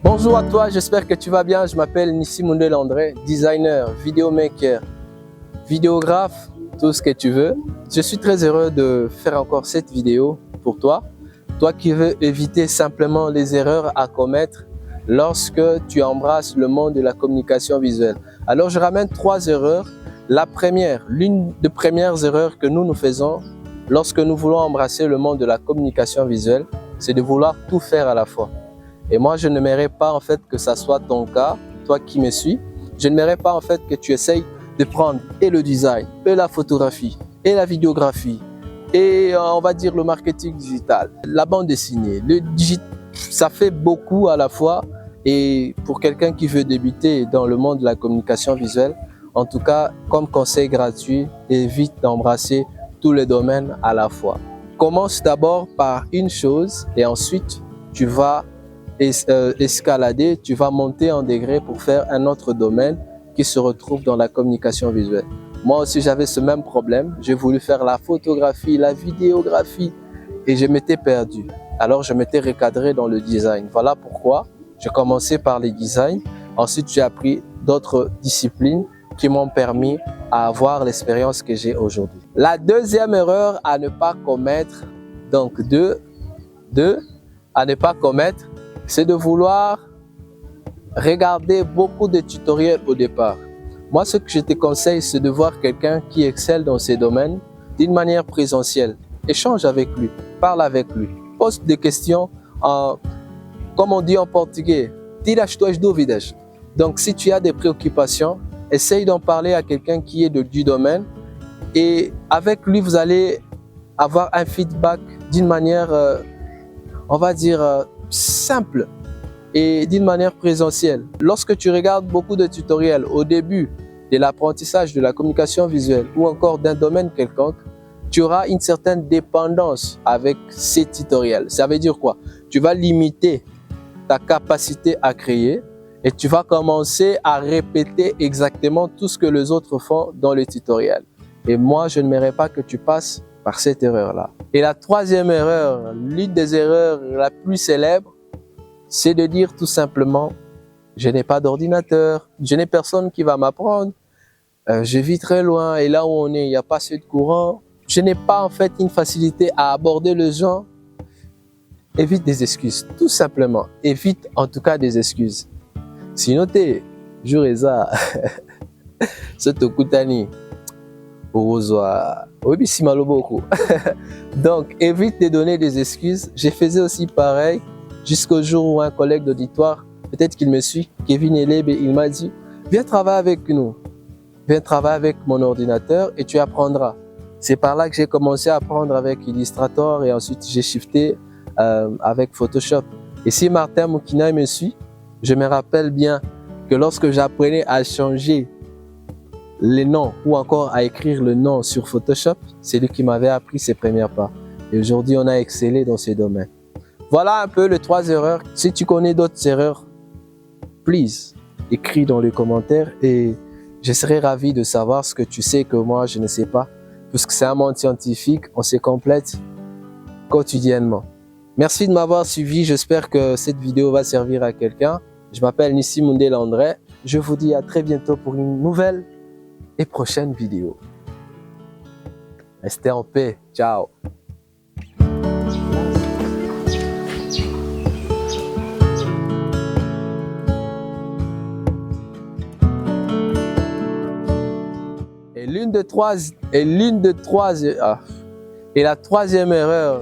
Bonjour à toi, j'espère que tu vas bien. Je m'appelle Nissi Mundel André, designer, vidéomaker, vidéographe, tout ce que tu veux. Je suis très heureux de faire encore cette vidéo pour toi. Toi qui veux éviter simplement les erreurs à commettre lorsque tu embrasses le monde de la communication visuelle. Alors je ramène 3 erreurs. La première, l'une des premières erreurs que nous faisons lorsque nous voulons embrasser le monde de la communication visuelle, c'est de vouloir tout faire à la fois. Et moi, je n'aimerais pas en fait que ça soit ton cas, toi qui me suis. Je n'aimerais pas en fait que tu essayes de prendre et le design, et la photographie, et la vidéographie, et on va dire le marketing digital, la bande dessinée, ça fait beaucoup à la fois. Et pour quelqu'un qui veut débuter dans le monde de la communication visuelle, en tout cas, comme conseil gratuit, évite d'embrasser tous les domaines à la fois. Commence d'abord par une chose et ensuite tu vas escalader, tu vas monter en degré pour faire un autre domaine qui se retrouve dans la communication visuelle. Moi aussi, j'avais ce même problème. J'ai voulu faire la photographie, la vidéographie et je m'étais perdu. Alors, je m'étais recadré dans le design. Voilà pourquoi j'ai commencé par les designs. Ensuite, j'ai appris d'autres disciplines qui m'ont permis à avoir l'expérience que j'ai aujourd'hui. La deuxième erreur à ne pas commettre, donc à ne pas commettre, c'est de vouloir regarder beaucoup de tutoriels au départ. Moi, ce que je te conseille, c'est de voir quelqu'un qui excelle dans ces domaines d'une manière présentielle. Échange avec lui, parle avec lui, pose des questions, comme on dit en portugais, tira as tuas dúvidas. Donc, si tu as des préoccupations, essaye d'en parler à quelqu'un qui est du domaine et avec lui, vous allez avoir un feedback d'une manière, on va dire, simple et d'une manière présentielle. Lorsque tu regardes beaucoup de tutoriels au début de l'apprentissage de la communication visuelle ou encore d'un domaine quelconque, tu auras une certaine dépendance avec ces tutoriels. Ça veut dire quoi? Tu vas limiter ta capacité à créer et tu vas commencer à répéter exactement tout ce que les autres font dans le tutoriel. Et moi, je n'aimerais pas que tu passes par cette erreur-là. Et la troisième erreur, l'une des erreurs la plus célèbre, c'est de dire tout simplement, je n'ai pas d'ordinateur, je n'ai personne qui va m'apprendre, je vis très loin et là où on est, il n'y a pas assez de courant, je n'ai pas en fait une facilité à aborder les gens. Évite des excuses, tout simplement. Évite en tout cas des excuses. Sinon, t'es, jureza, c'est au Koutani. Donc, évite de donner des excuses. Je faisais aussi pareil jusqu'au jour où un collègue d'auditoire, peut-être qu'il me suit, Kevin Elebe, il m'a dit, viens travailler avec nous, viens travailler avec mon ordinateur et tu apprendras. C'est par là que j'ai commencé à apprendre avec Illustrator et ensuite j'ai shifté avec Photoshop. Et si Martin Moukina me suit, je me rappelle bien que lorsque j'apprenais à changer les noms ou encore à écrire le nom sur Photoshop, c'est lui qui m'avait appris ses premiers pas. Et aujourd'hui, on a excellé dans ces domaines. Voilà un peu les 3 erreurs. Si tu connais d'autres erreurs, please, écris dans les commentaires et je serai ravi de savoir ce que tu sais que moi, je ne sais pas. Puisque c'est un monde scientifique, on se complète quotidiennement. Merci de m'avoir suivi. J'espère que cette vidéo va servir à quelqu'un. Je m'appelle Nissi Mundel André. Je vous dis à très bientôt pour une nouvelle et prochaine vidéo. Restez en paix. Ciao. Et la troisième erreur,